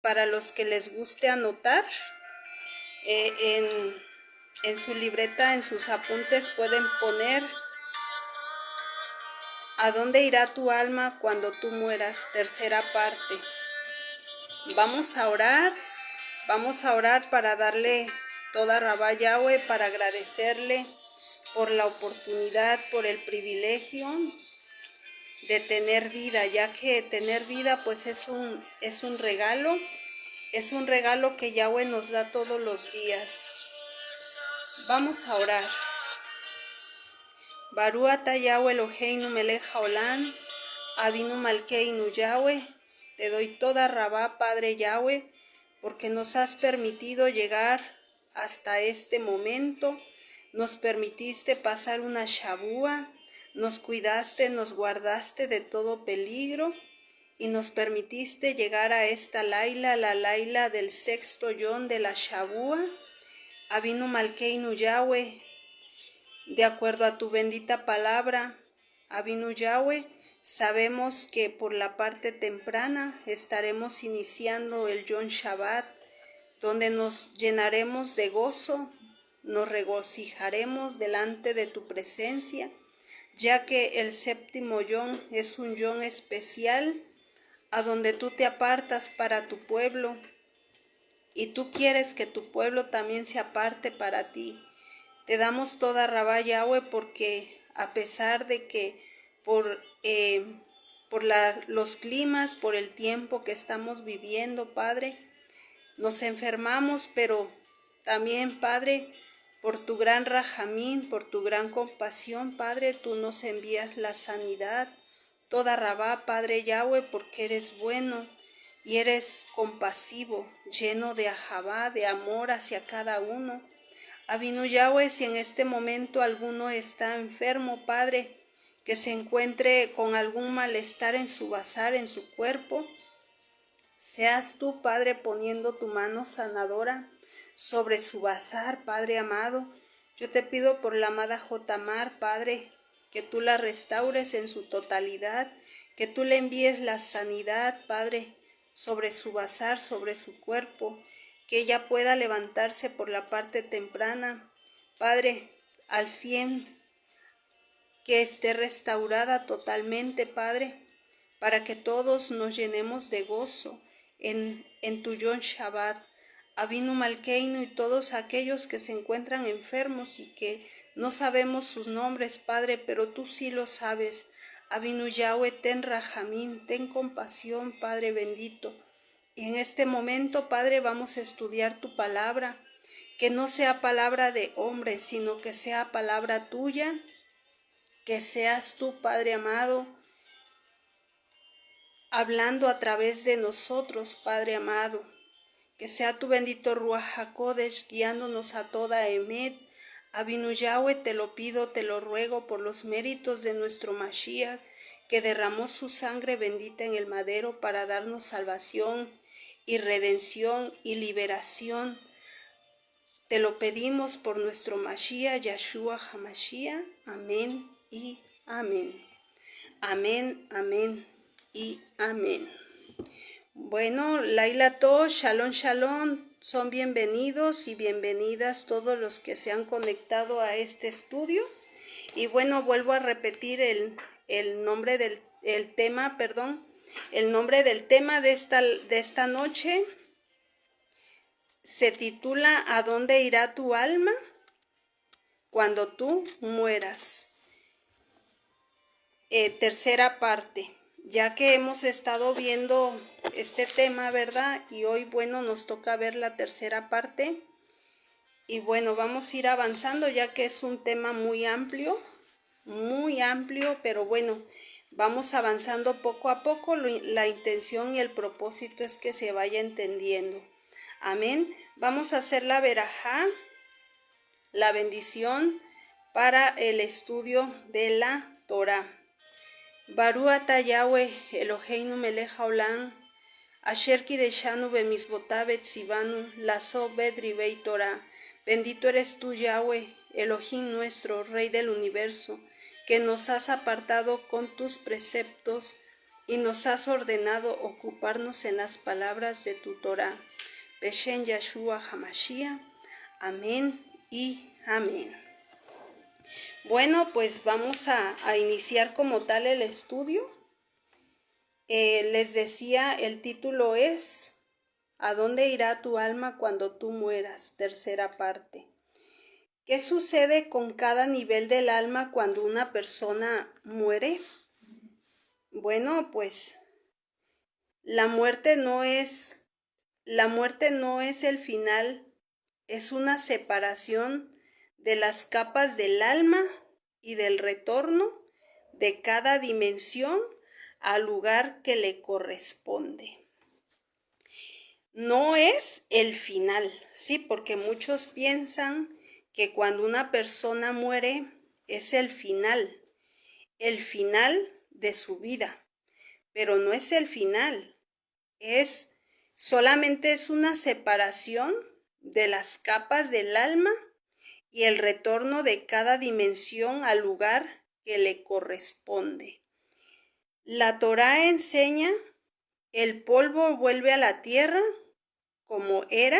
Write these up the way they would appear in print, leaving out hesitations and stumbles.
Para los que les guste anotar, en su libreta, en sus apuntes pueden poner ¿a dónde irá tu alma cuando tú mueras? Tercera parte. Vamos a orar para darle toda Rabá Yahweh, para agradecerle por la oportunidad, por el privilegio de tener vida, ya que tener vida pues es un regalo que Yahweh nos da todos los días. Vamos a orar. Baruch ata Yahweh Eloheinu melech haolam, Avinu Malkeinu Yahweh, te doy toda Rabá, Padre Yahweh, porque nos has permitido llegar hasta este momento, nos permitiste pasar una Shabúa, nos cuidaste, nos guardaste de todo peligro y nos permitiste llegar a esta Laila, la Laila del sexto Yom de la Shabúa. Avinu Malkeinu Yahweh, de acuerdo a tu bendita palabra, Avinu Yahweh, sabemos que por la parte temprana estaremos iniciando el Yom Shabbat, donde nos llenaremos de gozo, nos regocijaremos delante de tu presencia, ya que el séptimo Yom es un Yom especial, a donde tú te apartas para tu pueblo, y tú quieres que tu pueblo también se aparte para ti. Te damos toda Rabá Yahweh, porque a pesar de que por los climas, por el tiempo que estamos viviendo, Padre, nos enfermamos, pero también, Padre, por tu gran rajamín, por tu gran compasión, Padre, tú nos envías la sanidad, toda Rabá, Padre Yahweh, porque eres bueno y eres compasivo, lleno de ahabá, de amor hacia cada uno. Avinu Yahweh, si en este momento alguno está enfermo, Padre, que se encuentre con algún malestar en su basar, en su cuerpo, seas tú, Padre, poniendo tu mano sanadora sobre su basar, Padre amado. Yo te pido por la amada Jotamar, Padre, que tú la restaures en su totalidad, que tú le envíes la sanidad, Padre, sobre su basar, sobre su cuerpo, que ella pueda levantarse por la parte temprana, Padre, al 100, que esté restaurada totalmente, Padre, para que todos nos llenemos de gozo en tu Yom Shabbat. Avinu Malkeinu y todos aquellos que se encuentran enfermos y que no sabemos sus nombres, Padre, pero tú sí lo sabes. Avinu Yahweh, ten rajamín, ten compasión, Padre bendito. Y en este momento, Padre, vamos a estudiar tu palabra, que no sea palabra de hombre, sino que sea palabra tuya, que seas tú, Padre amado, hablando a través de nosotros, Padre amado. Que sea tu bendito Ruach HaKodesh guiándonos a toda Emet. Avinu Yahweh, te lo pido, te lo ruego por los méritos de nuestro Mashiach, que derramó su sangre bendita en el madero para darnos salvación y redención y liberación. Te lo pedimos por nuestro Mashiach, Yahshua HaMashiach. Amén y amén. Amén, amén y amén. Bueno, Laila To, Shalom, Shalom, son bienvenidos y bienvenidas todos los que se han conectado a este estudio. Y bueno, vuelvo a repetir el nombre del tema, el nombre del tema de esta noche se titula ¿A dónde irá tu alma cuando tú mueras? Tercera parte. Ya que hemos estado viendo este tema, ¿verdad? Y hoy, bueno, nos toca ver la tercera parte. Y bueno, vamos a ir avanzando ya que es un tema muy amplio, pero bueno, vamos avanzando poco a poco. La intención y el propósito es que se vaya entendiendo. Amén. Vamos a hacer la verajá, la bendición para el estudio de la Torá. Baruch ata Yahweh Eloheinu melech haolam, asher kideshanu bemisbotav etzivanu lazo bedribei Torah. Bendito eres tú, Yahweh, Elohim nuestro, Rey del universo, que nos has apartado con tus preceptos y nos has ordenado ocuparnos en las palabras de tu Torá. Beshen Yeshua Hamashiach. Amén y amén. Bueno, pues vamos a iniciar como tal el estudio. Les decía, el título es ¿A dónde irá tu alma cuando tú mueras? Tercera parte. ¿Qué sucede con cada nivel del alma cuando una persona muere? Bueno, pues la muerte no es el final, es una separación de las capas del alma y del retorno de cada dimensión al lugar que le corresponde. No es el final, sí, porque muchos piensan que cuando una persona muere es el final de su vida, pero no es el final, solamente es una separación de las capas del alma y el retorno de cada dimensión al lugar que le corresponde. La Torá enseña: el polvo vuelve a la tierra como era,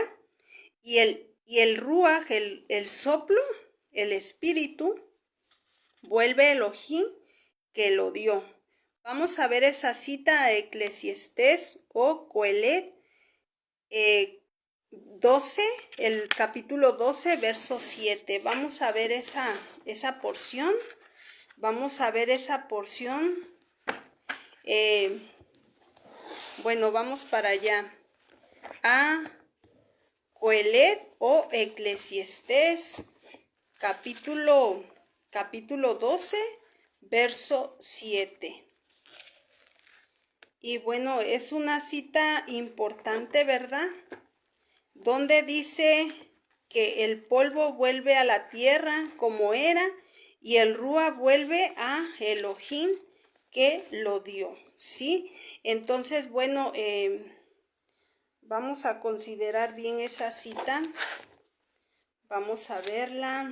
y el ruaj, el soplo, el espíritu, vuelve Elohim que lo dio. Vamos a ver esa cita a Eclesiastés o Coelet 12, el capítulo 12, verso 7. Vamos a ver esa porción. Vamos a ver esa porción. Bueno, vamos para allá. A Coelet o Eclesiastés, capítulo 12, verso 7. Y bueno, es una cita importante, ¿verdad? Donde dice que el polvo vuelve a la tierra como era y el Rúa vuelve a Elohim que lo dio, ¿sí? Entonces, bueno, vamos a considerar bien esa cita. Vamos a verla.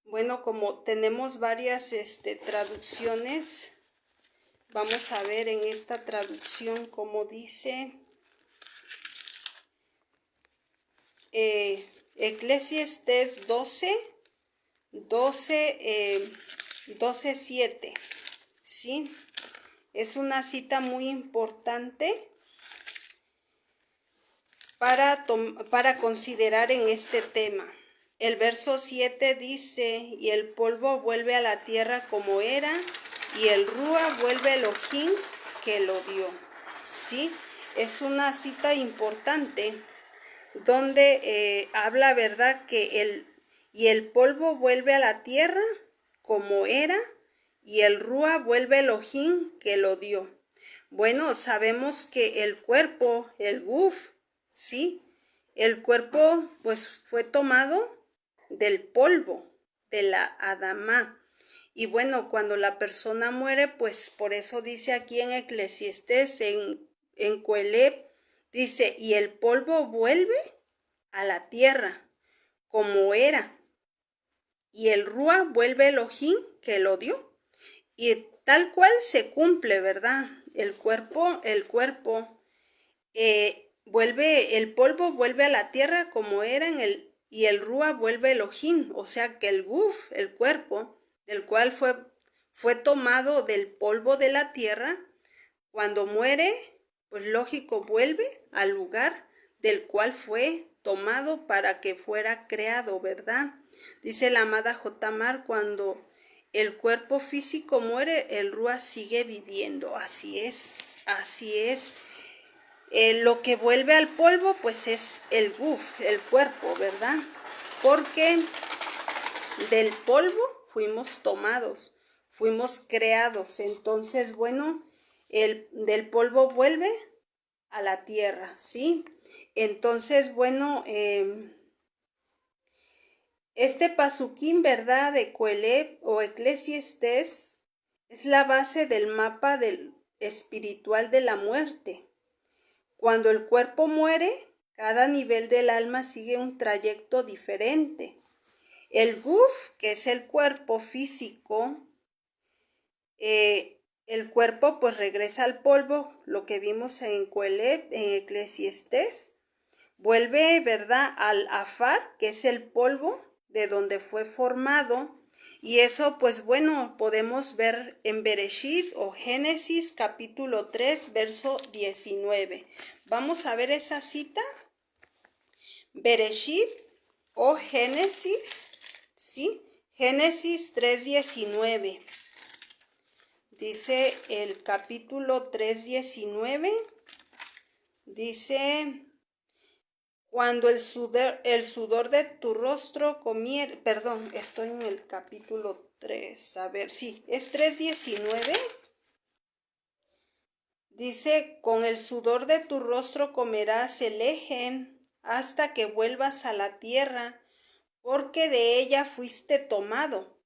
Bueno, como tenemos varias traducciones, vamos a ver en esta traducción cómo dice. Eclesiastés 12:7, ¿sí? Es una cita muy importante para considerar en este tema. El verso 7 dice: y el polvo vuelve a la tierra como era, y el Rúa vuelve a Elohim que lo dio. ¿Sí? Es una cita importante donde habla, ¿verdad?, que el polvo vuelve a la tierra como era, y el Rúa vuelve a Elohim que lo dio. Bueno, sabemos que el cuerpo, el guf, ¿sí? El cuerpo pues fue tomado del polvo, de la Adamá. Y bueno, cuando la persona muere, pues por eso dice aquí en Eclesiastés, en Coelet, dice: y el polvo vuelve a la tierra como era, y el Rúa vuelve Elohim que lo dio. Y tal cual se cumple, ¿verdad? El polvo vuelve a la tierra como era y el Rúa vuelve Elohim, o sea que el guf, el cuerpo, del cual fue tomado del polvo de la tierra, cuando muere, pues lógico, vuelve al lugar del cual fue tomado para que fuera creado, ¿verdad? Dice la amada Jotamar: cuando el cuerpo físico muere, el Rúa sigue viviendo. Así es, así es. Lo que vuelve al polvo, pues es el guf, el cuerpo, ¿verdad? Porque del polvo fuimos tomados, fuimos creados. Entonces, bueno, del polvo vuelve a la tierra, ¿sí? Entonces, bueno, este pasuquín, ¿verdad?, de Coelet o Eclesiastés es la base del mapa espiritual de la muerte. Cuando el cuerpo muere, cada nivel del alma sigue un trayecto diferente. El guf, que es el cuerpo físico, el cuerpo pues regresa al polvo, lo que vimos en Coelet, en Eclesiastés, vuelve, ¿verdad?, al afar, que es el polvo de donde fue formado. Y eso, pues bueno, podemos ver en Bereshit o Génesis capítulo 3, verso 19. Vamos a ver esa cita. Bereshit o Génesis, ¿sí? Génesis 3:19. Dice el capítulo 3:19. Dice: cuando el sudor de tu rostro comiere, perdón, estoy en el capítulo 3, a ver, sí, es 3:19. Dice: con el sudor de tu rostro comerás el lejen hasta que vuelvas a la tierra, porque de ella fuiste tomado,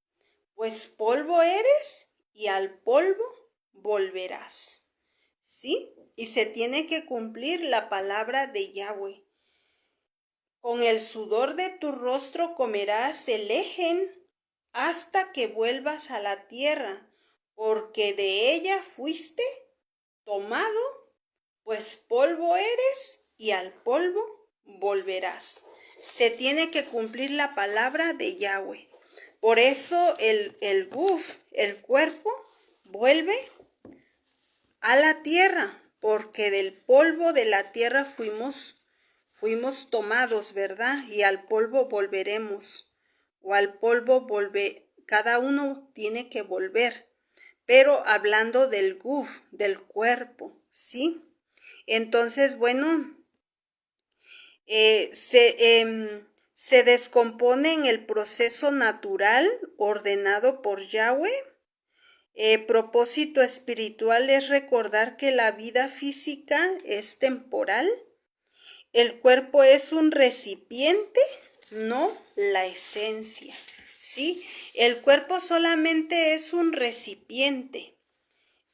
pues polvo eres y al polvo volverás. ¿Sí? Y se tiene que cumplir la palabra de Yahweh. Con el sudor de tu rostro comerás el lejen hasta que vuelvas a la tierra, porque de ella fuiste tomado, pues polvo eres y al polvo volverás. Se tiene que cumplir la palabra de Yahweh. Por eso el guf, el cuerpo, vuelve a la tierra, porque del polvo de la tierra fuimos tomados, ¿verdad? Y al polvo volveremos, o al polvo cada uno tiene que volver, pero hablando del guf, del cuerpo, ¿sí? Entonces, bueno, se descompone en el proceso natural ordenado por Yahweh. Propósito espiritual es recordar que la vida física es temporal. El cuerpo es un recipiente, no la esencia. ¿Sí? El cuerpo solamente es un recipiente.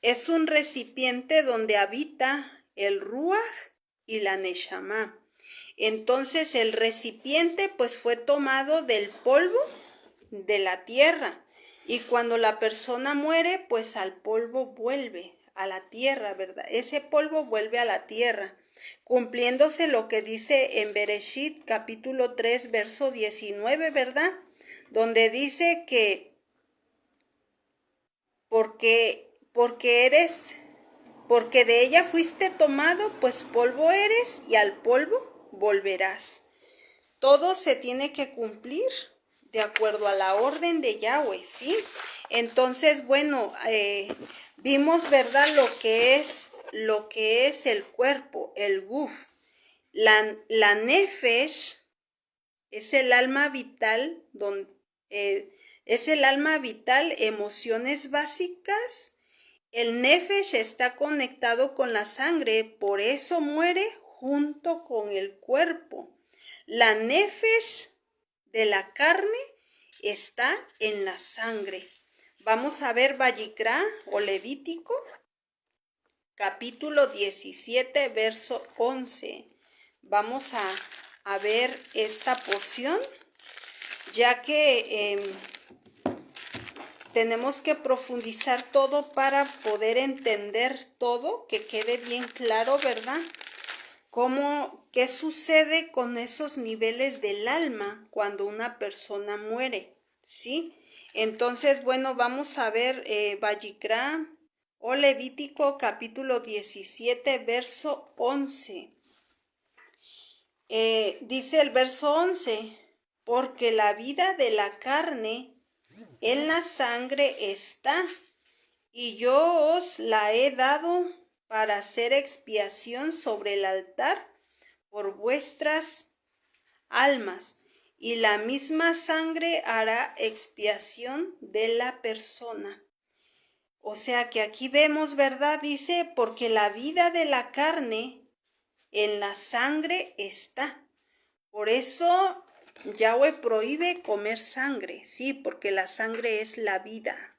Es un recipiente donde habita el ruaj y la neshama. Entonces el recipiente pues fue tomado del polvo de la tierra. Y cuando la persona muere, pues al polvo vuelve, a la tierra, ¿verdad? Ese polvo vuelve a la tierra, cumpliéndose lo que dice en Bereshit capítulo 3, verso 19, ¿verdad? Donde dice que porque de ella fuiste tomado, pues polvo eres y al polvo volverás. Todo se tiene que cumplir de acuerdo a la orden de Yahweh, ¿sí? Entonces, bueno, vimos, ¿verdad?, lo que es el cuerpo, el guf. La nefesh es el alma vital, es el alma vital, emociones básicas. El nefesh está conectado con la sangre, por eso muere junto con el cuerpo. La nefesh de la carne está en la sangre. Vamos a ver Vayikra o Levítico, capítulo 17, verso 11. Vamos a ver esta porción, ya que tenemos que profundizar todo para poder entender todo, que quede bien claro, ¿verdad? ¿Qué sucede con esos niveles del alma cuando una persona muere? ¿Sí? Entonces, bueno, vamos a ver Vayikra o Levítico capítulo 17, verso 11. Dice el verso 11, porque la vida de la carne en la sangre está, y yo os la he dado para hacer expiación sobre el altar por vuestras almas, y la misma sangre hará expiación de la persona. O sea que aquí vemos, ¿verdad? Dice, porque la vida de la carne en la sangre está. Por eso Yahweh prohíbe comer sangre, sí, porque la sangre es la vida.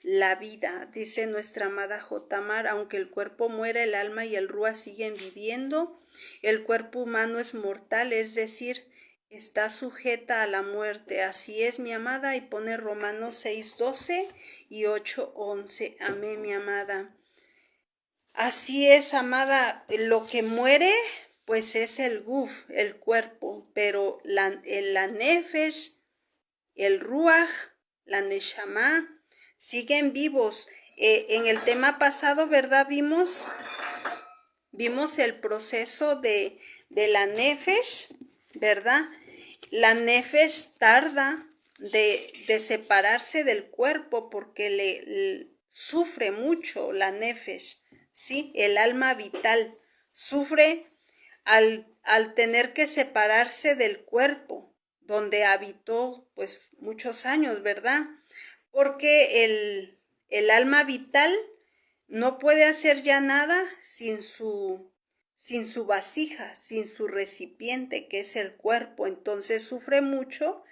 La vida, dice nuestra amada Jotamar, aunque el cuerpo muera, el alma y el rúa siguen viviendo. El cuerpo humano es mortal, es decir, está sujeta a la muerte. Así es, mi amada, y pone Romanos 6:12 y 8:11. Amén, mi amada. Así es, amada, lo que muere, pues es el guf, el cuerpo, pero la nefesh, el ruach, la neshama, siguen vivos. En el tema pasado, ¿verdad? Vimos el proceso de la nefesh, ¿verdad? La nefesh tarda de separarse del cuerpo porque le sufre mucho la nefesh, ¿sí? El alma vital sufre al tener que separarse del cuerpo, donde habitó pues muchos años, ¿verdad? Porque el alma vital no puede hacer ya nada sin su vasija, sin su recipiente, que es el cuerpo. Entonces sufre mucho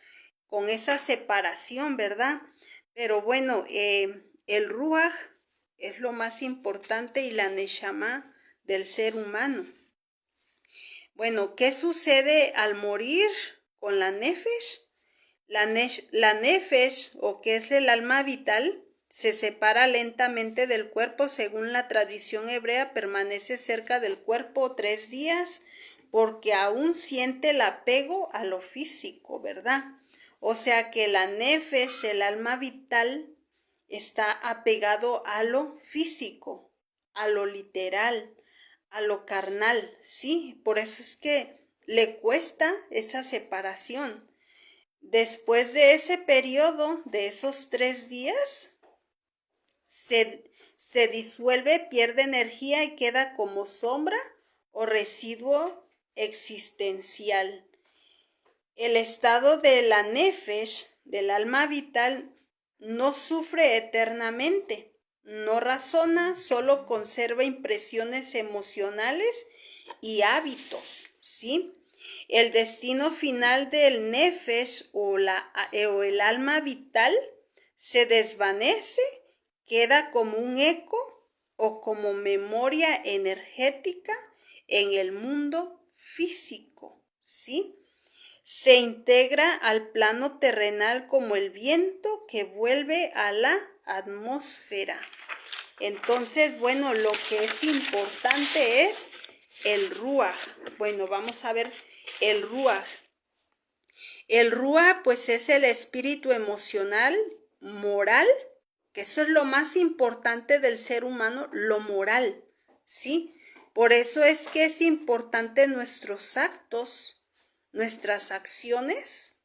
con esa separación, ¿verdad? Pero bueno, el ruach es lo más importante y la neshama del ser humano. Bueno, ¿qué sucede al morir con la nefesh? La nefesh, o que es el alma vital, se separa lentamente del cuerpo. Según la tradición hebrea, permanece cerca del cuerpo 3 días porque aún siente el apego a lo físico, ¿verdad? O sea que la nefesh, el alma vital, está apegado a lo físico, a lo literal, a lo carnal, ¿sí? Por eso es que le cuesta esa separación. Después de ese periodo, de esos 3 días, se disuelve, pierde energía y queda como sombra o residuo existencial. El estado de la nefesh, del alma vital, no sufre eternamente, no razona, solo conserva impresiones emocionales y hábitos, ¿sí? El destino final del nefesh o el alma vital se desvanece, queda como un eco o como memoria energética en el mundo físico, ¿sí? Se integra al plano terrenal como el viento que vuelve a la atmósfera. Entonces, bueno, lo que es importante es el ruach. Bueno, vamos a ver el ruach. El ruach, pues, es el espíritu emocional, moral, que eso es lo más importante del ser humano, lo moral, ¿sí? Por eso es que es importante nuestros actos, nuestras acciones,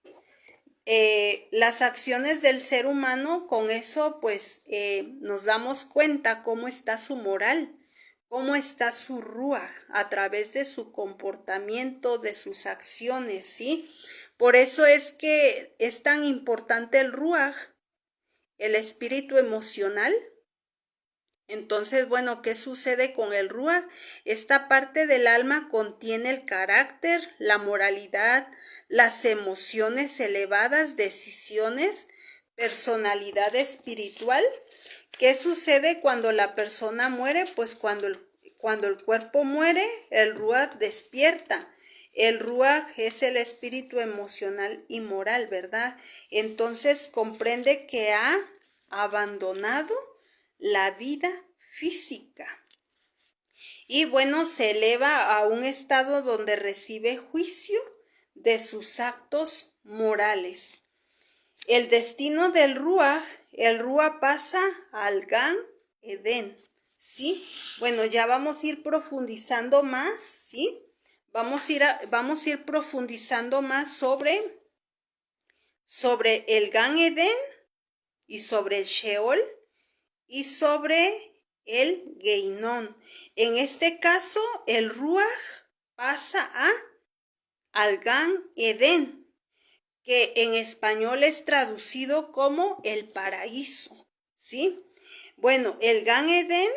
las acciones del ser humano. Con eso pues nos damos cuenta cómo está su moral, cómo está su ruach a través de su comportamiento, de sus acciones, ¿sí? Por eso es que es tan importante el ruach, el espíritu emocional. Entonces, bueno, ¿qué sucede con el ruach? Esta parte del alma contiene el carácter, la moralidad, las emociones elevadas, decisiones, personalidad espiritual. ¿Qué sucede cuando la persona muere? Pues cuando el cuerpo muere, el ruach despierta. El ruach es el espíritu emocional y moral, ¿verdad? Entonces comprende que ha abandonado la vida física. Y bueno, se eleva a un estado donde recibe juicio de sus actos morales. El destino del ruach, el ruach pasa al Gan Eden, ¿sí? Bueno, ya vamos a ir profundizando más, ¿sí? Vamos a ir profundizando más sobre el Gan Eden y sobre el Sheol y sobre el Geinón. En este caso, el ruach pasa al Gan Eden, que en español es traducido como el paraíso, ¿sí? Bueno, el Gan Eden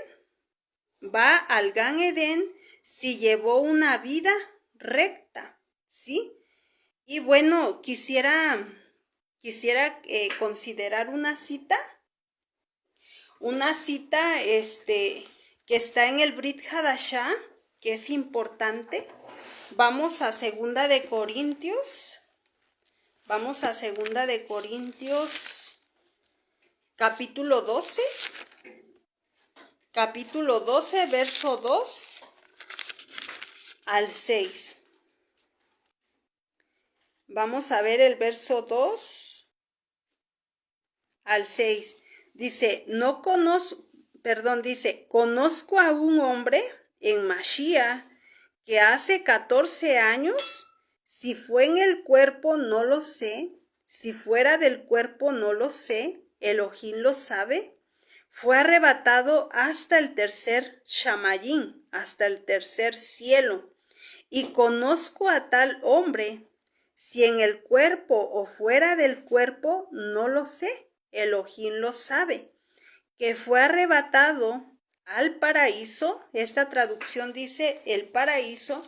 va al Gan Eden si llevó una vida recta, ¿sí? Y bueno, quisiera considerar una cita que está en el Brit Hadashah, que es importante. Vamos a 2 de Corintios Vamos a segunda de Corintios, capítulo 12. Capítulo 12, verso 2 al 6. Vamos a ver el verso 2 al 6. Dice, conozco a un hombre en Mashiach que hace 14 años, si fue en el cuerpo no lo sé, si fuera del cuerpo no lo sé, Elohim lo sabe, fue arrebatado hasta el tercer Shamayim, hasta el tercer cielo, y conozco a tal hombre, si en el cuerpo o fuera del cuerpo, no lo sé, Elohim lo sabe, que fue arrebatado al paraíso. Esta traducción dice el paraíso,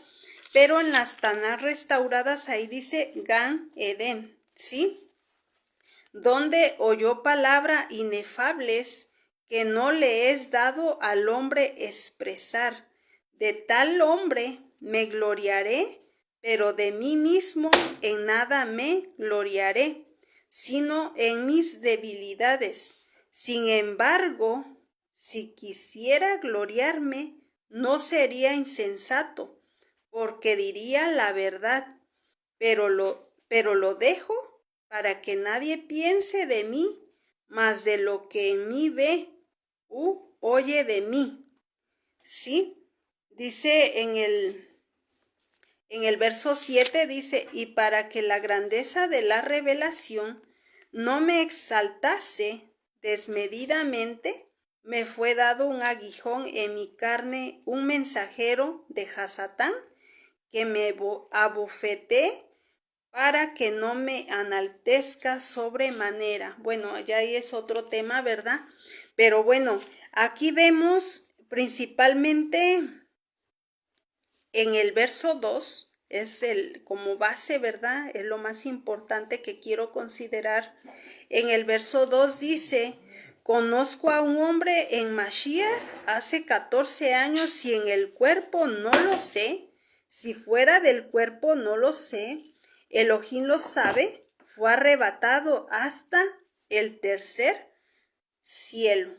pero en las Tanaj restauradas ahí dice Gan Eden, ¿sí? Donde oyó palabra inefables que no le es dado al hombre expresar. De tal hombre me gloriaré, pero de mí mismo en nada me gloriaré, sino en mis debilidades. Sin embargo, si quisiera gloriarme, no sería insensato, porque diría la verdad, pero lo dejo para que nadie piense de mí más de lo que en mí ve u oye de mí. ¿Sí? Dice en el verso 7, dice, y para que la grandeza de la revelación no me exaltase desmedidamente, me fue dado un aguijón en mi carne, un mensajero de Hasatán, que me abofeté para que no me enaltezca sobremanera. Bueno, ya ahí es otro tema, ¿verdad? Pero bueno, aquí vemos principalmente en el verso 2, es como base, ¿verdad? Es lo más importante que quiero considerar. En el verso 2 dice, conozco a un hombre en Mashiach hace 14 años, si en el cuerpo no lo sé, si fuera del cuerpo no lo sé, Elohim lo sabe, fue arrebatado hasta el tercer cielo.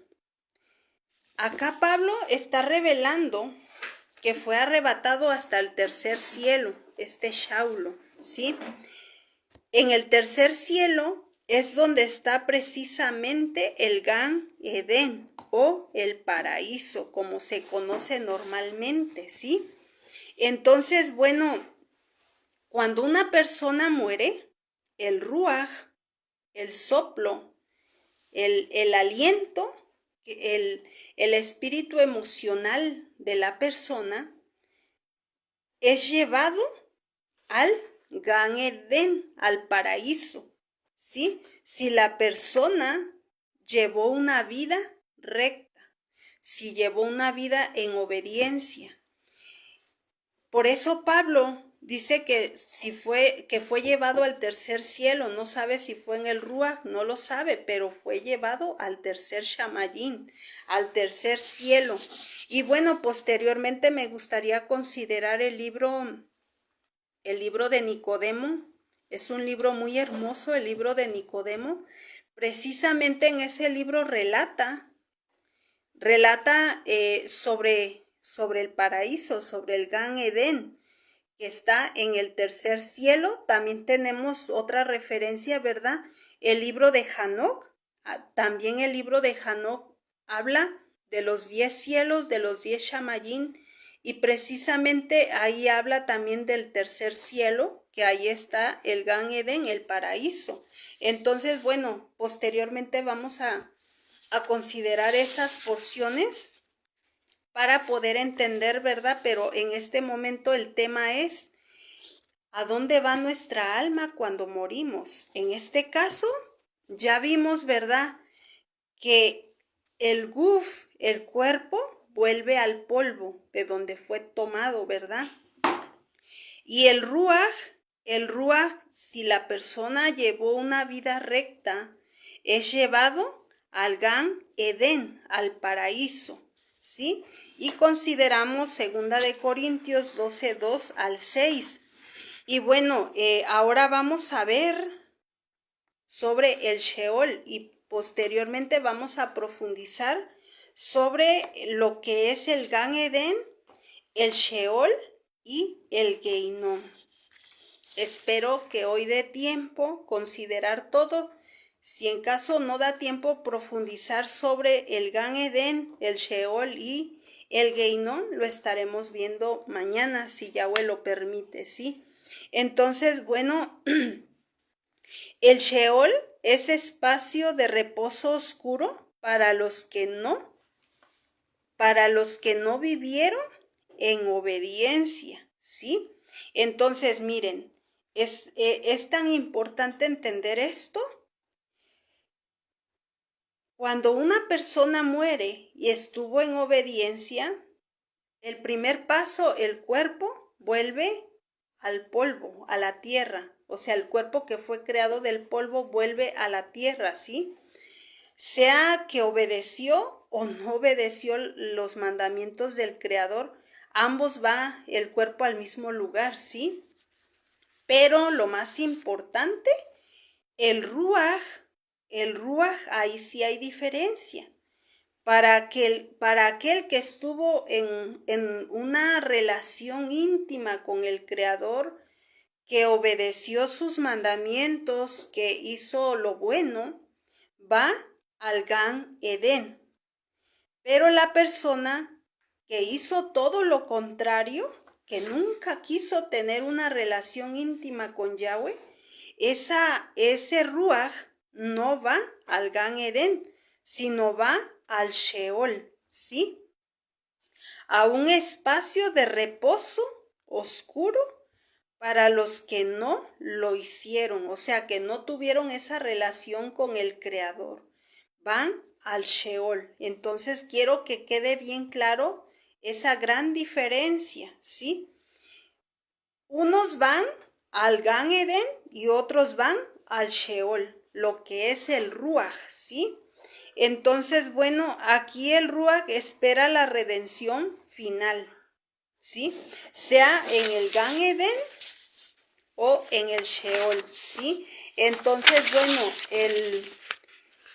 Acá Pablo está revelando que fue arrebatado hasta el tercer cielo, este Shaulo, ¿sí? En el tercer cielo es donde está precisamente el Gan Eden o el paraíso, como se conoce normalmente, ¿sí? Entonces, bueno, cuando una persona muere, el Ruach, el soplo, el aliento, el espíritu emocional de la persona es llevado al Gan Eden, al paraíso, ¿sí? Si la persona llevó una vida recta, si llevó una vida en obediencia. Por eso Pablo dice que fue llevado al tercer cielo, no sabe si fue en el Ruach, no lo sabe, pero fue llevado al tercer Shamayim, al tercer cielo. Y bueno, posteriormente me gustaría considerar el libro de Nicodemo. Es un libro muy hermoso, el libro de Nicodemo. Precisamente en ese libro relata sobre el paraíso, sobre el Gan Eden, que está en el tercer cielo. También tenemos otra referencia, ¿verdad? El libro de Hanoc. También el libro de Hanoc habla de los 10 cielos, de los 10 Shamayim, y precisamente ahí habla también del tercer cielo, que ahí está el Gan Eden, el paraíso. Entonces, bueno, posteriormente vamos a considerar esas porciones para poder entender, ¿verdad? Pero en este momento el tema es, ¿a dónde va nuestra alma cuando morimos? En este caso, ya vimos, ¿verdad? Que el guf, el cuerpo, vuelve al polvo de donde fue tomado, ¿verdad? Y el ruach, si la persona llevó una vida recta, es llevado al Gan Eden, al paraíso, ¿sí? Y consideramos segunda de Corintios 12, 2 al 6. Y bueno, ahora vamos a ver sobre el Sheol, y posteriormente vamos a profundizar sobre lo que es el Gan Edén, el Sheol y el Geinón. Espero que hoy dé tiempo considerar todo. Si en caso no da tiempo profundizar sobre el Gan Edén, el Sheol y el Geinón, lo estaremos viendo mañana, si Yahweh lo permite, ¿sí? Entonces, bueno, el Sheol es espacio de reposo oscuro para los que no vivieron en obediencia, ¿sí? Entonces, miren, es tan importante entender esto. Cuando una persona muere y estuvo en obediencia, el primer paso, el cuerpo vuelve al polvo, a la tierra. O sea, el cuerpo que fue creado del polvo vuelve a la tierra, ¿sí? Sea que obedeció o no obedeció los mandamientos del Creador, ambos va el cuerpo al mismo lugar, ¿sí? Pero lo más importante, el ruaj, ahí sí hay diferencia. Para aquel que estuvo en una relación íntima con el Creador, que obedeció sus mandamientos, que hizo lo bueno, va al Gan Edén. Pero la persona que hizo todo lo contrario, que nunca quiso tener una relación íntima con Yahweh, ese Ruach no va al Gan Edén, sino va al Sheol, ¿sí? A un espacio de reposo oscuro para los que no lo hicieron, o sea, que no tuvieron esa relación con el Creador. Van al Sheol. Entonces quiero que quede bien claro esa gran diferencia, ¿sí? Unos van al Gan Edén y otros van al Sheol, lo que es el Ruach, ¿sí? Entonces, bueno, aquí el Ruach espera la redención final, ¿sí? Sea en el Gan Edén o en el Sheol, ¿sí? Entonces, bueno,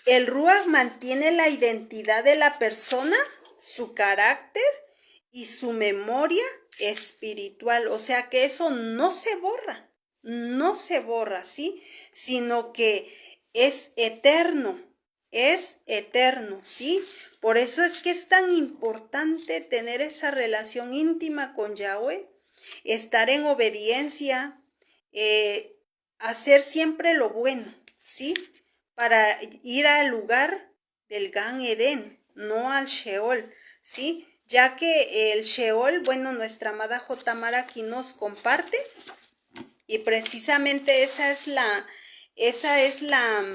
el Ruach mantiene la identidad de la persona, su carácter y su memoria espiritual. O sea que eso no se borra, ¿sí? Sino que es eterno, ¿sí? Por eso es que es tan importante tener esa relación íntima con Yahweh, estar en obediencia, hacer siempre lo bueno, ¿sí? Para ir al lugar del Gan Edén, no al Sheol, ¿sí? Ya que el Sheol, bueno, nuestra amada Jotamar aquí nos comparte, y precisamente esa es la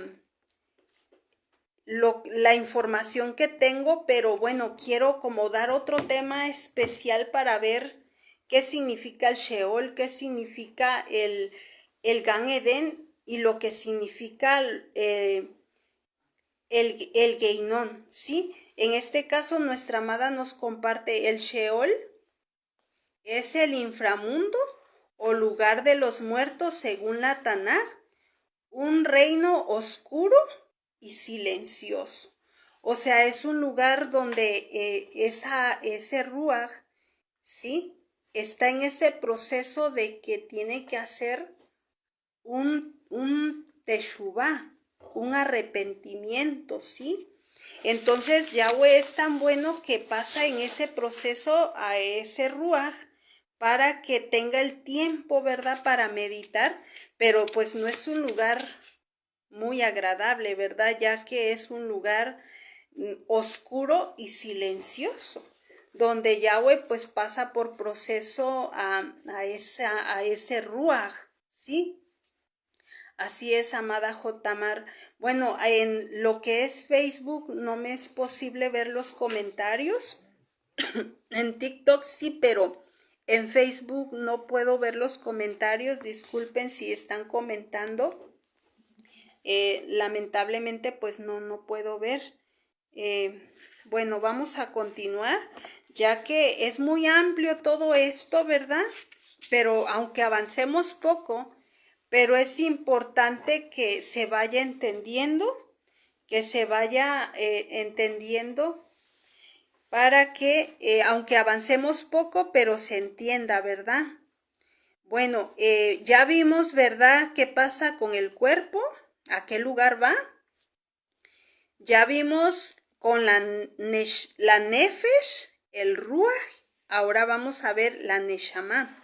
información que tengo, pero bueno, quiero como dar otro tema especial para ver qué significa el Sheol, qué significa el Gan Edén y lo que significa el Geinón, ¿sí? En este caso, nuestra amada nos comparte el Sheol, es el inframundo o lugar de los muertos según la Tanaj, un reino oscuro y silencioso. O sea, es un lugar donde ese Ruach, ¿sí? Está en ese proceso de que tiene que hacer un teshuvá, un arrepentimiento, ¿sí? Entonces Yahweh es tan bueno que pasa en ese proceso a ese Ruach para que tenga el tiempo, ¿verdad?, para meditar, pero pues no es un lugar muy agradable, ¿verdad?, ya que es un lugar oscuro y silencioso, donde Yahweh pues pasa por proceso a ese Ruach, ¿sí? Así es, amada Jotamar. Bueno, en lo que es Facebook no me es posible ver los comentarios. En TikTok sí, pero en Facebook no puedo ver los comentarios. Disculpen si están comentando. Lamentablemente pues no puedo ver. Bueno, vamos a continuar, ya que es muy amplio todo esto, ¿verdad? Pero aunque avancemos poco, pero es importante que se vaya entendiendo, para que, aunque avancemos poco, pero se entienda, ¿verdad? Bueno, ya vimos, ¿verdad?, qué pasa con el cuerpo, a qué lugar va. Ya vimos con la nefesh, el ruach. Ahora vamos a ver la neshama.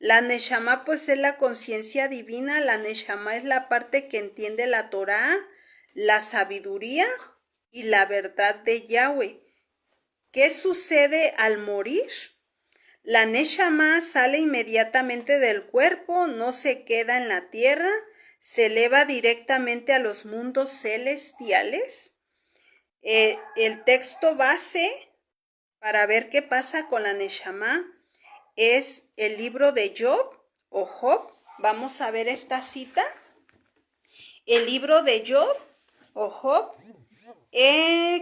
La neshama pues es la conciencia divina. La neshama es la parte que entiende la Torá, la sabiduría y la verdad de Yahweh. ¿Qué sucede al morir? La neshama sale inmediatamente del cuerpo, no se queda en la tierra, se eleva directamente a los mundos celestiales. El texto base para ver qué pasa con la neshama es el libro de Job o Job. Vamos a ver esta cita. El libro de Job o Job,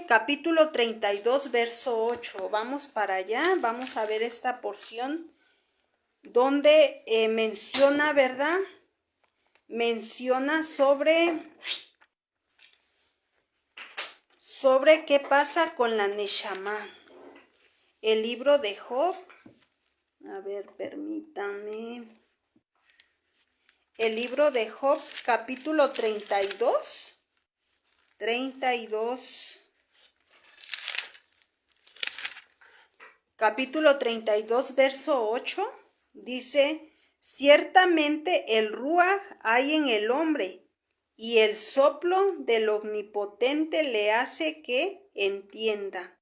capítulo 32, verso 8. Vamos para allá, vamos a ver esta porción donde menciona, ¿verdad? Menciona sobre qué pasa con la neshama. El libro de Job, a ver, permítame. El libro de Job, capítulo 32. Capítulo 32, verso 8, dice: ciertamente el ruaj hay en el hombre, y el soplo del omnipotente le hace que entienda.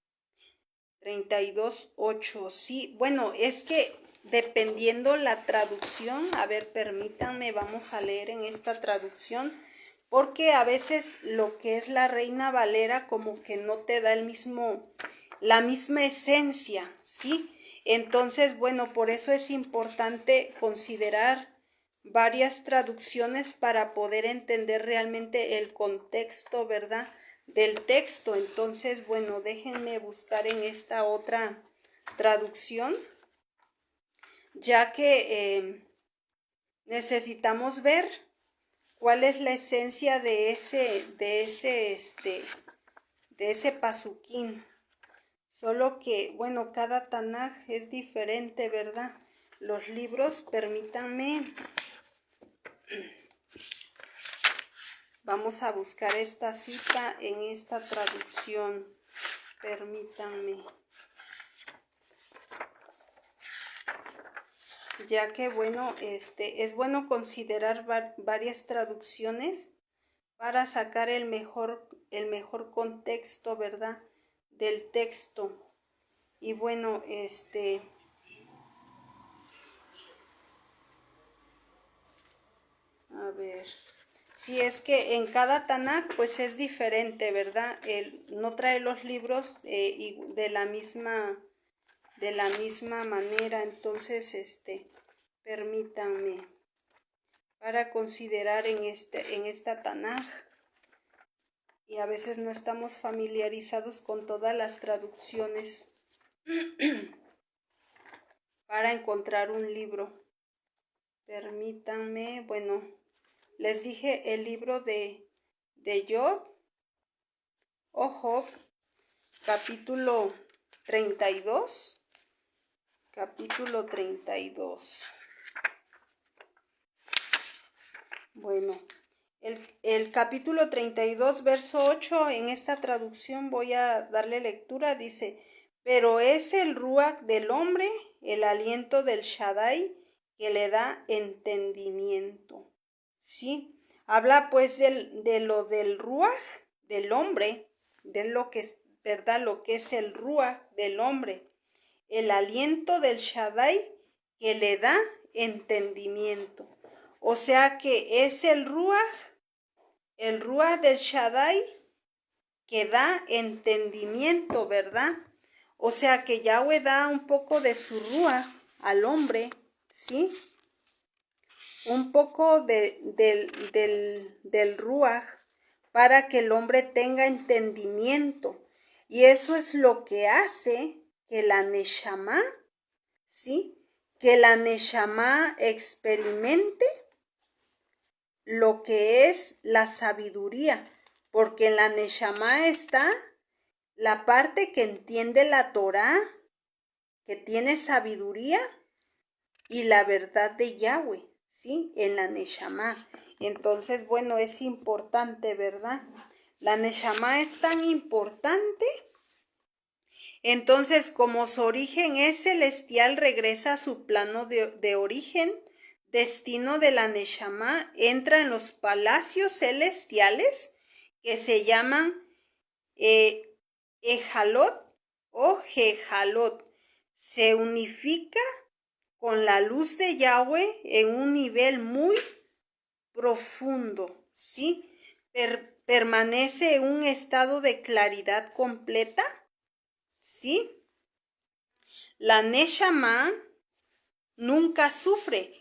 32, 8, sí, bueno, es que dependiendo la traducción, a ver, permítanme, vamos a leer en esta traducción, porque a veces lo que es la Reina Valera como que no te da la misma esencia, ¿sí? Entonces, bueno, por eso es importante considerar varias traducciones para poder entender realmente el contexto, ¿verdad?, del texto. Entonces, bueno, déjenme buscar en esta otra traducción, ya que necesitamos ver cuál es la esencia de ese pasuquín. Solo que, bueno, cada Tanaj es diferente, ¿verdad? Los libros, permítanme. Vamos a buscar esta cita en esta traducción. Permítanme. Ya que, bueno, es bueno considerar varias traducciones para sacar el mejor contexto, ¿verdad?, del texto. Y bueno, a ver, si es que en cada Tanaj pues es diferente, ¿verdad? No trae los libros de la misma manera. Entonces, permítanme para considerar en esta Tanaj. Y a veces no estamos familiarizados con todas las traducciones para encontrar un libro. Permítanme, bueno, les dije el libro de Job o Job, capítulo 32. Capítulo 32. Bueno, el capítulo 32, verso 8, en esta traducción voy a darle lectura, dice: pero es el ruach del hombre, el aliento del Shaddai, que le da entendimiento. ¿Sí? Habla pues de lo del ruach del hombre, de lo que es, ¿verdad?, lo que es el ruach del hombre, el aliento del Shaddai que le da entendimiento. O sea que es el ruach del Shaddai que da entendimiento, ¿verdad? O sea que Yahweh da un poco de su ruach al hombre, ¿sí? Un poco del ruach para que el hombre tenga entendimiento. Y eso es lo que hace que la neshama, ¿sí?, que la neshama experimente lo que es la sabiduría, porque en la Neshama está la parte que entiende la Torá, que tiene sabiduría y la verdad de Yahweh, ¿sí? En la Neshama. Entonces, bueno, es importante, ¿verdad? La Neshama es tan importante. Entonces, como su origen es celestial, regresa a su plano de origen, destino de la Neshama, entra en los palacios celestiales que se llaman Ejalot o Jejalot. Se unifica con la luz de Yahweh en un nivel muy profundo, ¿sí? Permanece en un estado de claridad completa, ¿sí? La Neshama nunca sufre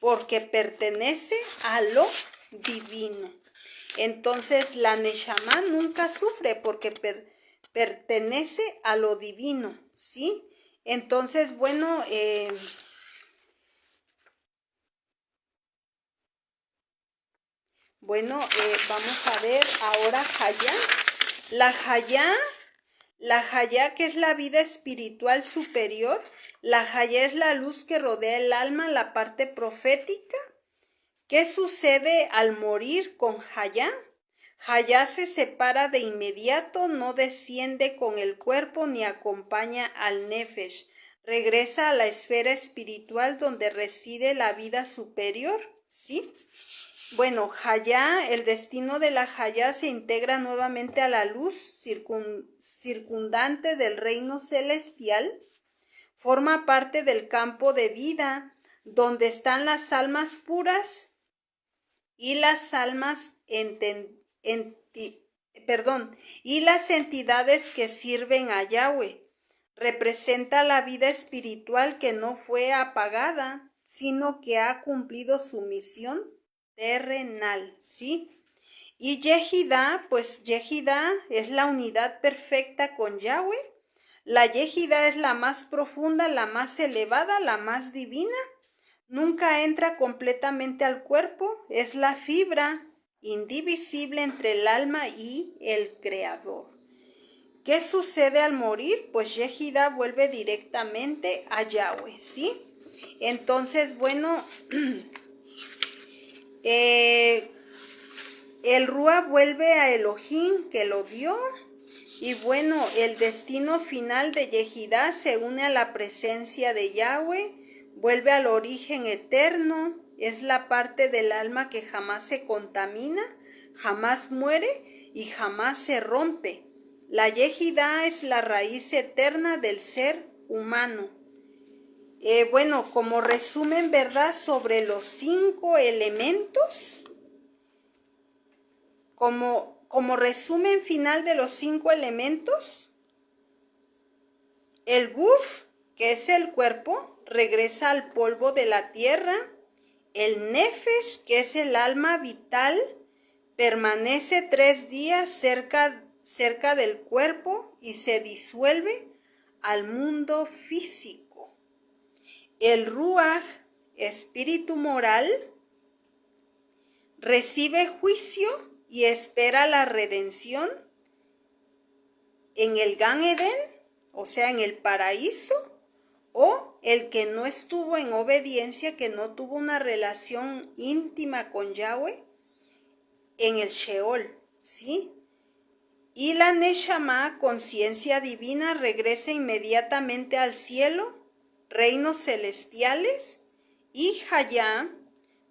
porque pertenece a lo divino. Entonces la Neshama nunca sufre porque pertenece a lo divino, ¿sí? Entonces, bueno, vamos a ver ahora Hayá. La Hayá, que es la vida espiritual superior. La Hayá es la luz que rodea el alma, la parte profética. ¿Qué sucede al morir con Hayá? Hayá se separa de inmediato, no desciende con el cuerpo ni acompaña al Nefesh. Regresa a la esfera espiritual donde reside la vida superior, ¿sí? Bueno, Hayá, el destino de la Hayá se integra nuevamente a la luz circundante del reino celestial. Forma parte del campo de vida donde están las almas puras y las almas y las entidades que sirven a Yahweh. Representa la vida espiritual que no fue apagada, sino que ha cumplido su misión terrenal, ¿sí? Y Yehidá, pues Yehidá es la unidad perfecta con Yahweh. La Yehidá es la más profunda, la más elevada, la más divina. Nunca entra completamente al cuerpo, es la fibra indivisible entre el alma y el Creador. ¿Qué sucede al morir? Pues Yehidá vuelve directamente a Yahweh, ¿sí? Entonces, bueno, el Rúa vuelve a Elohim que lo dio. Y bueno, el destino final de Yehidá se une a la presencia de Yahweh, vuelve al origen eterno, es la parte del alma que jamás se contamina, jamás muere y jamás se rompe. La Yehidá es la raíz eterna del ser humano. Bueno, como resumen, ¿verdad?, sobre los 5 elementos, como resumen final de los 5 elementos, el Guf, que es el cuerpo, regresa al polvo de la tierra. El Nefesh, que es el alma vital, permanece 3 días cerca del cuerpo y se disuelve al mundo físico. El Ruach, espíritu moral, recibe juicio y espera la redención en el Gan Eden, o sea, en el paraíso, o el que no estuvo en obediencia, que no tuvo una relación íntima con Yahweh, en el Sheol, ¿sí? Y la Neshama, conciencia divina, regresa inmediatamente al cielo, reinos celestiales, y Hayá,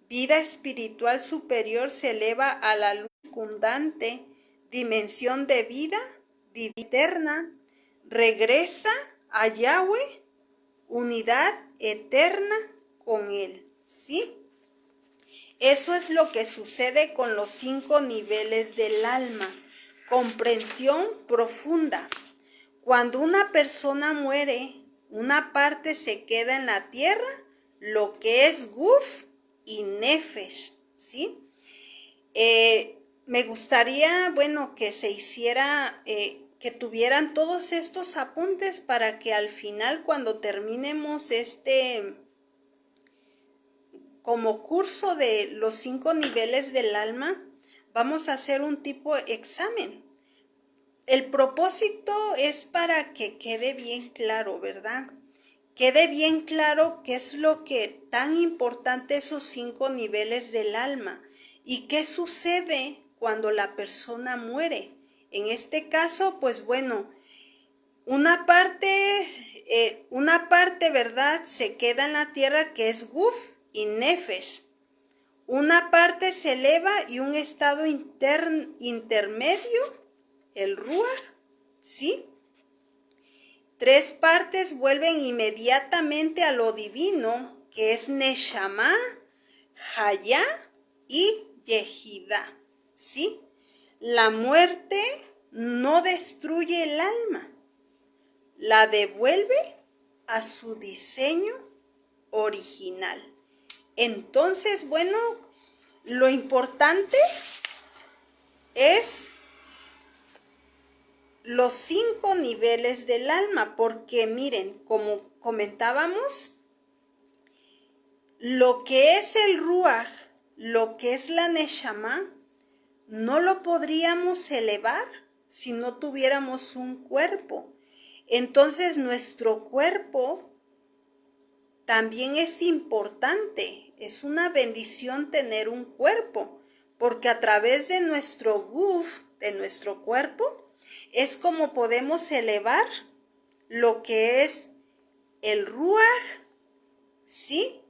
vida espiritual superior, se eleva a la luz circundante, dimensión de vida eterna, regresa a Yahweh, unidad eterna con Él, ¿sí? Eso es lo que sucede con los 5 niveles del alma. Comprensión profunda. Cuando una persona muere, una parte se queda en la tierra, lo que es Guf y Nefesh, ¿sí? Me gustaría, bueno, que se hiciera, que tuvieran todos estos apuntes para que al final, cuando terminemos como curso de los 5 niveles del alma, vamos a hacer un tipo de examen. El propósito es para que quede bien claro, ¿verdad? Quede bien claro qué es lo que tan importante esos 5 niveles del alma y qué sucede cuando la persona muere. En este caso, pues bueno, una parte, ¿verdad?, se queda en la tierra, que es Guf y Nefesh. Una parte se eleva y un estado intermedio, el Ruach, ¿sí? 3 partes vuelven inmediatamente a lo divino, que es Neshama, Hayá y Yehidá, ¿sí? La muerte no destruye el alma, la devuelve a su diseño original. Entonces, bueno, lo importante es los 5 niveles del alma, porque miren, como comentábamos, lo que es el Ruach, lo que es la Neshama, no lo podríamos elevar si no tuviéramos un cuerpo. Entonces nuestro cuerpo también es importante, es una bendición tener un cuerpo, porque a través de nuestro Guf, de nuestro cuerpo, es como podemos elevar lo que es el Ruach, ¿sí?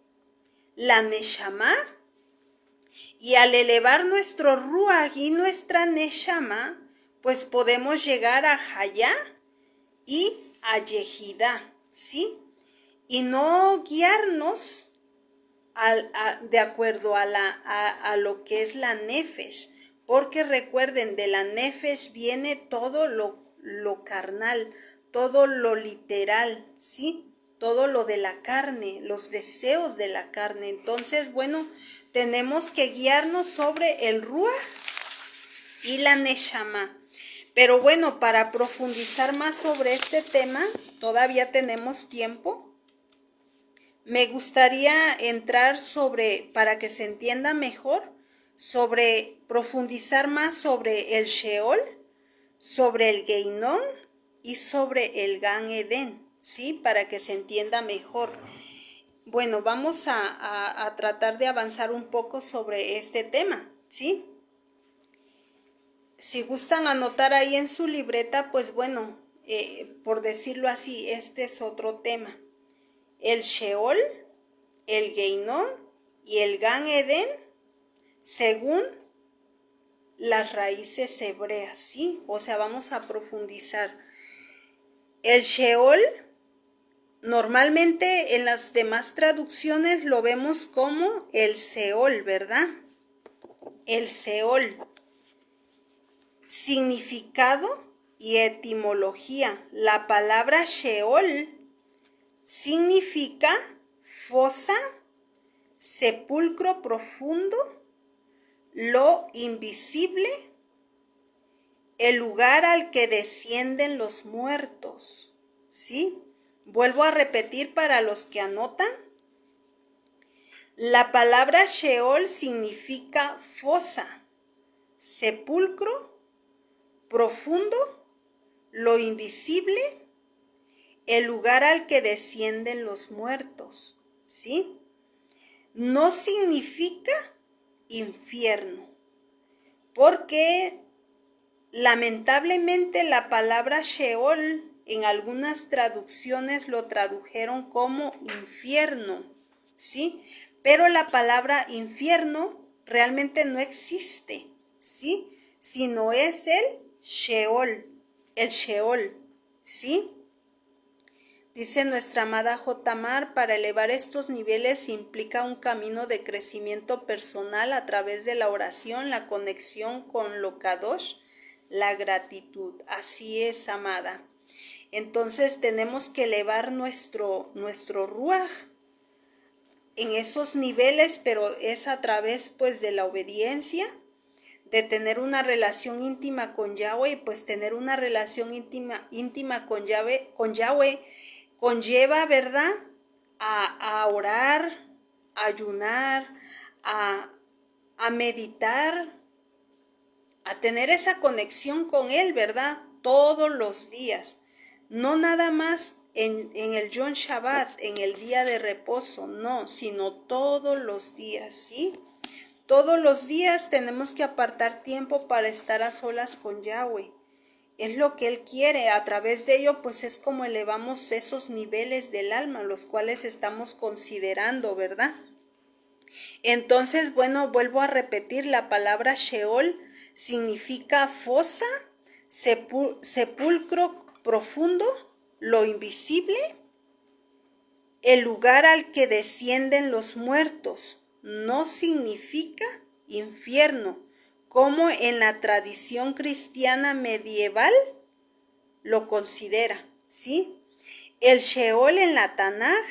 La Neshama. Y al elevar nuestro Ruach y nuestra Neshama, pues podemos llegar a Hayá y a Yehidá, ¿sí? Y no guiarnos de acuerdo a lo que es la Nefesh, porque recuerden, de la Nefesh viene todo lo carnal, todo lo literal, ¿sí? Todo lo de la carne, los deseos de la carne. Entonces, bueno, tenemos que guiarnos sobre el Ruach y la Neshama. Pero bueno, para profundizar más sobre este tema, todavía tenemos tiempo. Me gustaría entrar para que se entienda mejor, profundizar más sobre el Sheol, sobre el Geinón y sobre el Gan Eden, ¿sí? Para que se entienda mejor. Bueno, vamos a tratar de avanzar un poco sobre este tema, ¿sí? Si gustan anotar ahí en su libreta, pues bueno, por decirlo así, este es otro tema. El Sheol, el Geinón y el Gan Eden, según las raíces hebreas, ¿sí? O sea, vamos a profundizar. El Sheol, normalmente en las demás traducciones lo vemos como el Seol, ¿verdad? El Seol. Significado y etimología. La palabra Sheol significa fosa, sepulcro profundo, lo invisible, el lugar al que descienden los muertos, ¿sí? Vuelvo a repetir para los que anotan. La palabra Sheol significa fosa, sepulcro profundo, lo invisible, el lugar al que descienden los muertos, ¿sí? No significa infierno, porque lamentablemente la palabra Sheol en algunas traducciones lo tradujeron como infierno, ¿sí? Pero la palabra infierno realmente no existe, ¿sí? Sino es el Sheol, ¿sí? Dice nuestra amada J. Mar, para elevar estos niveles implica un camino de crecimiento personal a través de la oración, la conexión con lo Kadosh, la gratitud. Así es, amada. Entonces tenemos que elevar nuestro Ruach en esos niveles, pero es a través pues de la obediencia, de tener una relación íntima con Yahweh, y pues tener una relación íntima con Yahweh conlleva, ¿verdad?, a orar, a ayunar, a meditar, a tener esa conexión con Él, ¿verdad? Todos los días. No nada más en el Yom Shabbat, en el día de reposo, no, sino todos los días, ¿sí? Todos los días tenemos que apartar tiempo para estar a solas con Yahweh. Es lo que Él quiere. A través de ello, pues es como elevamos esos niveles del alma, los cuales estamos considerando, ¿verdad? Entonces, bueno, vuelvo a repetir, la palabra Sheol significa fosa, sepulcro profundo, lo invisible, el lugar al que descienden los muertos. No significa infierno, como en la tradición cristiana medieval lo considera, ¿sí? El Sheol en la Tanaj,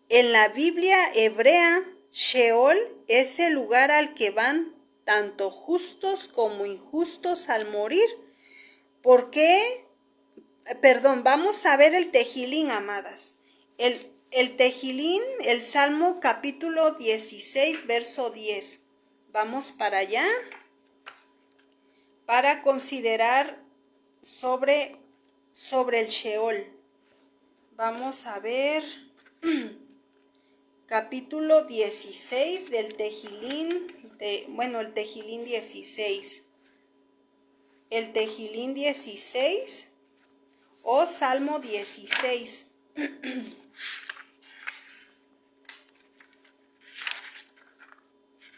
en la Biblia hebrea, Sheol es el lugar al que van tanto justos como injustos al morir. ¿Por qué? Perdón, vamos a ver el Tejilín, amadas. El Tejilín, el Salmo capítulo 16, verso 10. Vamos para allá para considerar sobre el Sheol. Vamos a ver capítulo 16 del Tejilín, el Tejilín 16. El Tejilín 16 o Salmo 16.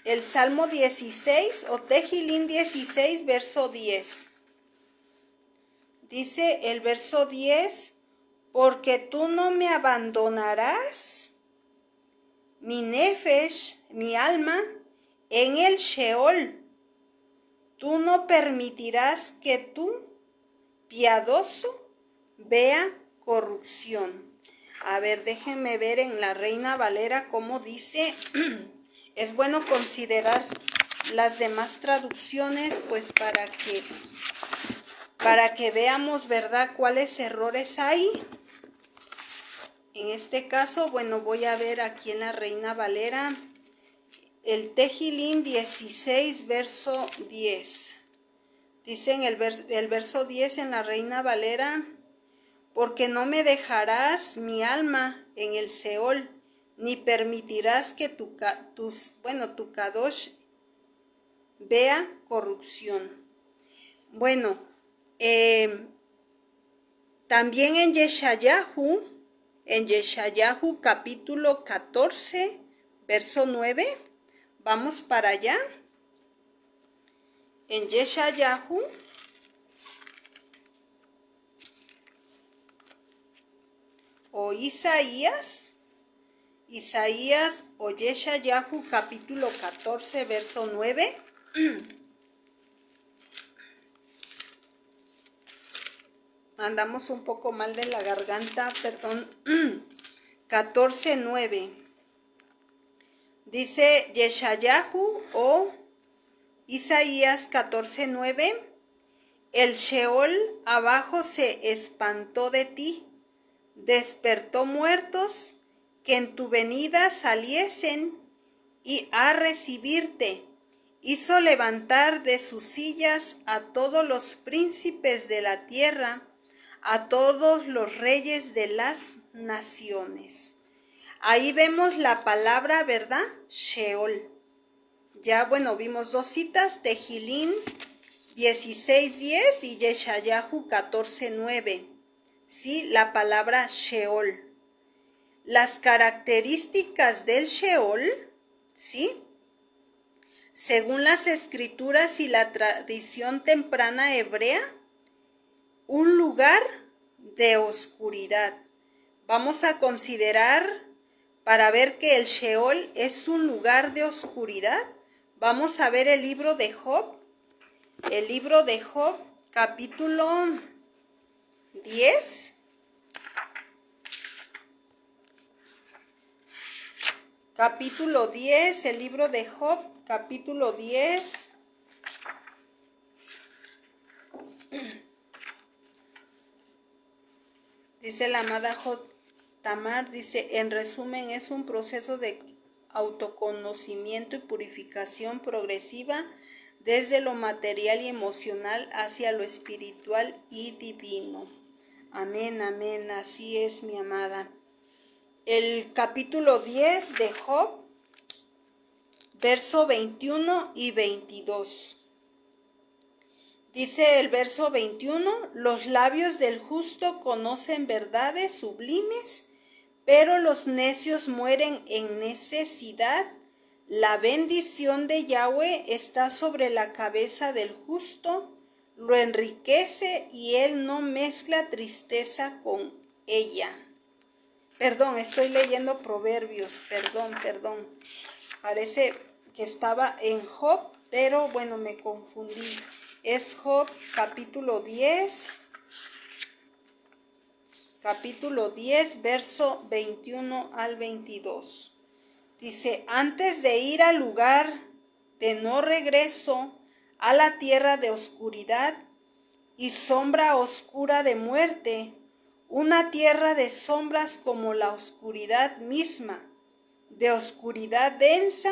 El Salmo 16 o Tejilín 16, verso 10. Dice el verso 10, porque tú no me abandonarás, mi nefesh, mi alma, en el Sheol. Tú no permitirás que tu piadoso vea corrupción. A ver, déjenme ver en la Reina Valera cómo dice. Es bueno considerar las demás traducciones, pues para que veamos, ¿verdad?, cuáles errores hay. En este caso, bueno, voy a ver aquí en la Reina Valera el Tejilín 16, verso 10. Dice en el verso 10 en la Reina Valera, porque no me dejarás mi alma en el Seol, ni permitirás que tu Kadosh vea corrupción. Bueno, también en Yeshayahu capítulo 14, verso 9, vamos para allá. En Yeshayahu o Isaías o Yeshayahu capítulo 14, verso 9. Andamos un poco mal de la garganta, perdón. 14, 9. Dice Yeshayahu o Isaías 14, 9. El Sheol abajo se espantó de ti, despertó muertos que en tu venida saliesen y a recibirte. Hizo levantar de sus sillas a todos los príncipes de la tierra, a todos los reyes de las naciones. Ahí vemos la palabra, ¿verdad? Sheol. Ya, bueno, vimos dos citas, Tejilín 16:10 y Yeshayahu 14:9. Sí, la palabra Sheol. Las características del Sheol, ¿sí? Según las escrituras y la tradición temprana hebrea, un lugar de oscuridad. Vamos a considerar, para ver que el Sheol es un lugar de oscuridad, vamos a ver el libro de Job. El libro de Job, capítulo 10. Capítulo 10, el libro de Job, capítulo 10. Dice la amada J. Tamar, dice, en resumen, es un proceso de autoconocimiento y purificación progresiva desde lo material y emocional hacia lo espiritual y divino. Amén, amén, así es, mi amada. El capítulo 10 de Job, verso 21 y 22. Dice el verso 21, los labios del justo conocen verdades sublimes, pero los necios mueren en necesidad. La bendición de Yahweh está sobre la cabeza del justo, lo enriquece y él no mezcla tristeza con ella. Perdón, estoy leyendo Proverbios, perdón. Parece que estaba en Job, pero bueno, me confundí. Es Job capítulo 10, verso 21 al 22. Dice, antes de ir al lugar de no regreso, a la tierra de oscuridad y sombra oscura de muerte, una tierra de sombras como la oscuridad misma, de oscuridad densa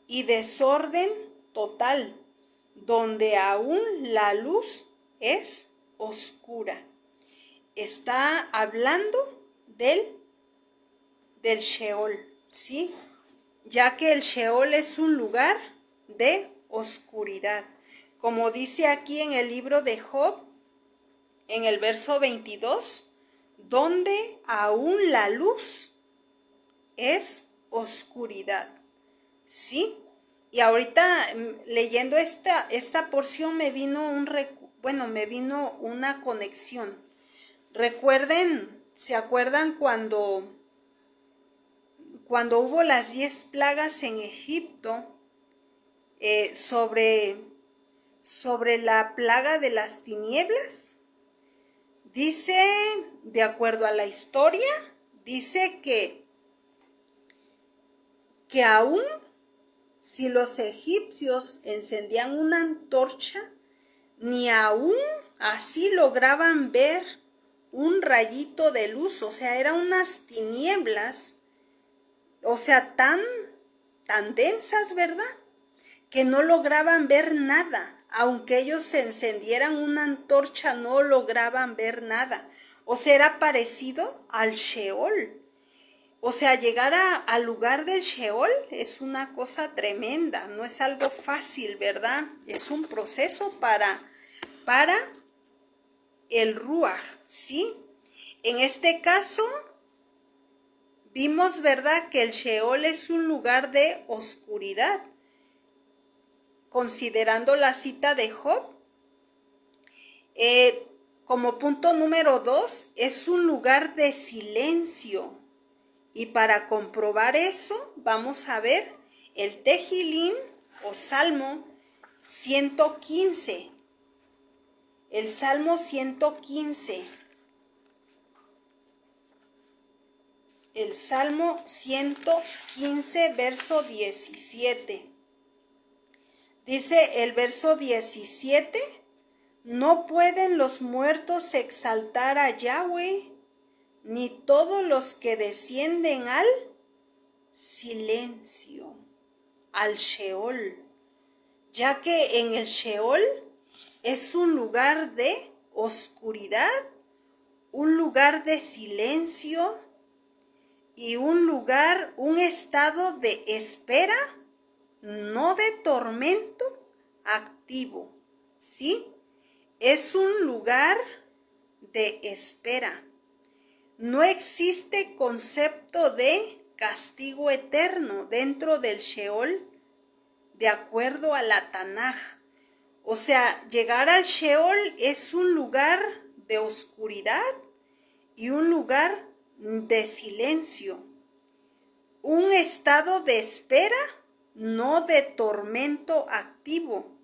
y desorden total, donde aún la luz es oscura. Está hablando del Sheol, ¿sí? Ya que el Sheol es un lugar de oscuridad. Como dice aquí en el libro de Job, en el verso 22, donde aún la luz es oscuridad, ¿sí? Y ahorita leyendo esta porción me vino una conexión. Recuerden, ¿se acuerdan cuando hubo las 10 plagas en Egipto, sobre la plaga de las tinieblas? Dice, de acuerdo a la historia, dice que aún si los egipcios encendían una antorcha, ni aún así lograban ver un rayito de luz, o sea, eran unas tinieblas, o sea, tan densas, ¿verdad? Que no lograban ver nada. Aunque ellos se encendieran una antorcha, no lograban ver nada. O sea, era parecido al Sheol. O sea, llegar al lugar del Sheol es una cosa tremenda, no es algo fácil, ¿verdad? Es un proceso para el Ruach, ¿sí? En este caso, vimos, ¿verdad?, que el Sheol es un lugar de oscuridad. Considerando la cita de Job, como punto número 2, es un lugar de silencio. Y para comprobar eso, vamos a ver el Tejilín o Salmo 115. El Salmo 115. El Salmo 115, verso 17. Dice el verso 17, no pueden los muertos exaltar a Yahweh, ni todos los que descienden al silencio, al Sheol, ya que en el Sheol es un lugar de oscuridad, un lugar de silencio y un estado de espera, no de tormento activo, ¿sí? Es un lugar de espera. No existe concepto de castigo eterno dentro del Sheol, de acuerdo a la Tanaj. O sea, llegar al Sheol es un lugar de oscuridad y un lugar de silencio. Un estado de espera, no de tormento activo.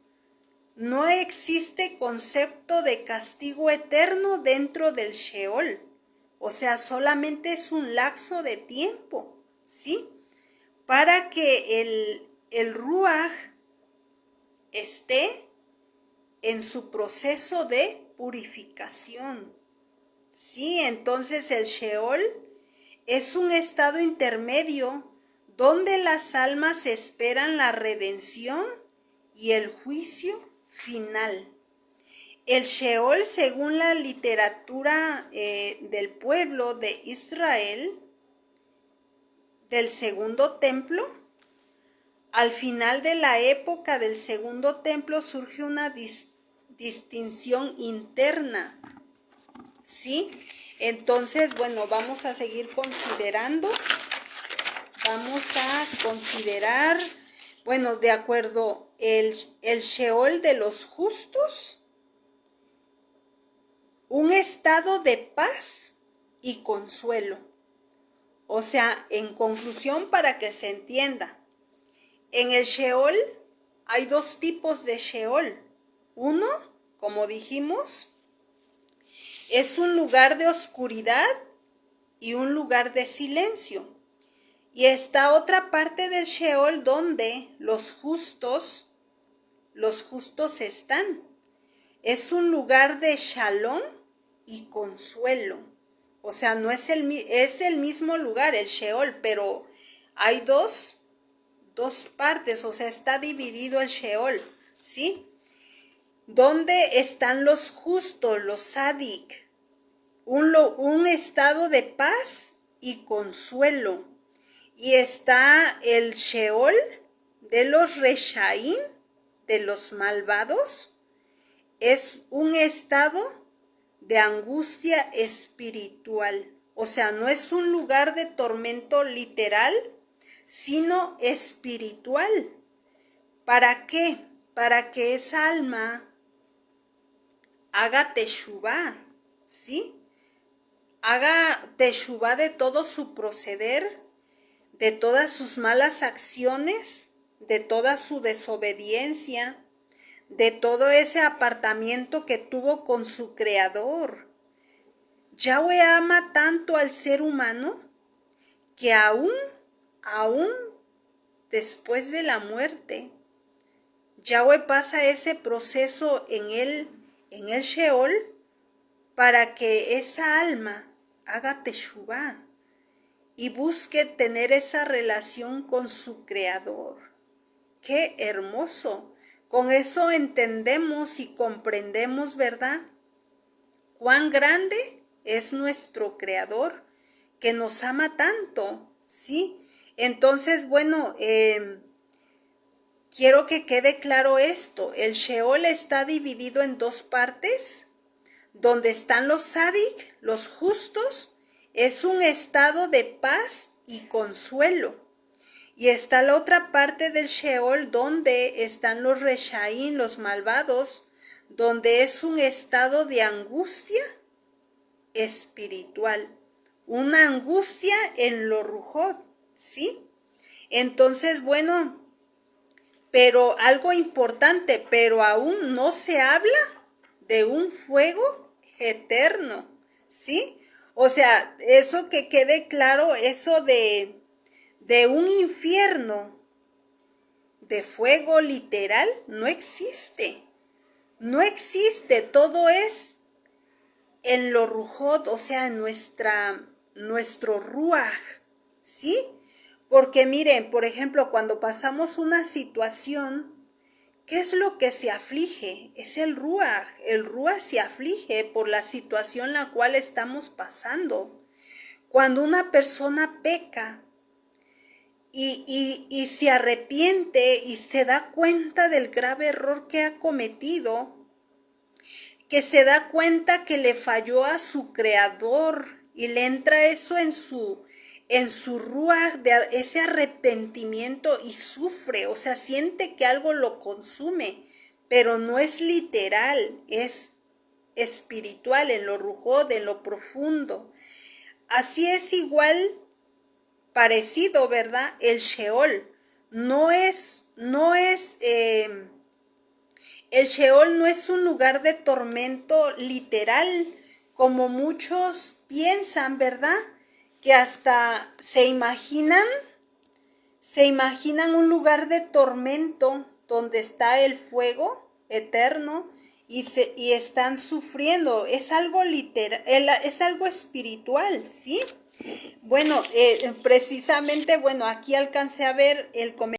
No existe concepto de castigo eterno dentro del Sheol. O sea, solamente es un lapso de tiempo, ¿sí? Para que el Ruach esté en su proceso de purificación, ¿sí? Entonces el Sheol es un estado intermedio donde las almas esperan la redención y el juicio final. El Sheol, según la literatura del pueblo de Israel, del segundo templo, al final de la época del segundo templo surge una distinción interna, ¿sí? Entonces, bueno, vamos a seguir considerando. Vamos a considerar, bueno, de acuerdo, el Sheol de los justos, un estado de paz y consuelo. O sea, en conclusión, para que se entienda, en el Sheol hay dos tipos de Sheol. Uno, como dijimos, es un lugar de oscuridad y un lugar de silencio. Y está otra parte del Sheol donde los justos están. Es un lugar de shalom y consuelo. O sea, no es es el mismo lugar, el Sheol, pero hay dos partes, o sea, está dividido el Sheol, ¿sí? ¿Dónde están los justos, los sadik? Un estado de paz y consuelo. Y está el Sheol de los reshaim, de los malvados. Es un estado de angustia espiritual. O sea, no es un lugar de tormento literal, sino espiritual. ¿Para qué? Para que esa alma haga teshuvá, ¿sí? Haga teshuvá de todo su proceder, de todas sus malas acciones, de toda su desobediencia, de todo ese apartamiento que tuvo con su Creador. Yahweh ama tanto al ser humano que aún después de la muerte, Yahweh pasa ese proceso en el Sheol para que esa alma haga teshuvá y busque tener esa relación con su Creador. ¡Qué hermoso! Con eso entendemos y comprendemos, ¿verdad?, cuán grande es nuestro Creador, que nos ama tanto, ¿sí? Entonces, bueno, quiero que quede claro esto. El Sheol está dividido en dos partes, donde están los sadik, los justos. Es un estado de paz y consuelo. Y está la otra parte del Sheol donde están los reshaim, los malvados, donde es un estado de angustia espiritual. Una angustia en lo rujot, ¿sí? Entonces, bueno, pero algo importante, pero aún no se habla de un fuego eterno, ¿sí? O sea, eso que quede claro, eso de un infierno de fuego literal, no existe. No existe, todo es en lo rujot, o sea, en nuestro ruaj, ¿sí? Porque miren, por ejemplo, cuando pasamos una situación, ¿qué es lo que se aflige? Es el ruaj. El ruaj se aflige por la situación la cual estamos pasando. Cuando una persona peca y se arrepiente y se da cuenta del grave error que ha cometido, que se da cuenta que le falló a su Creador y le entra eso en su ruaj, de ese arrepentimiento, y sufre, o sea, siente que algo lo consume, pero no es literal, es espiritual, en lo rujot, en lo profundo. Así es igual, parecido, ¿verdad? El Sheol el Sheol no es un lugar de tormento literal, como muchos piensan, ¿verdad? Que hasta se imaginan un lugar de tormento donde está el fuego eterno y están sufriendo. Es algo literal, es algo espiritual, ¿sí? Bueno, precisamente, bueno, aquí alcancé a ver el comentario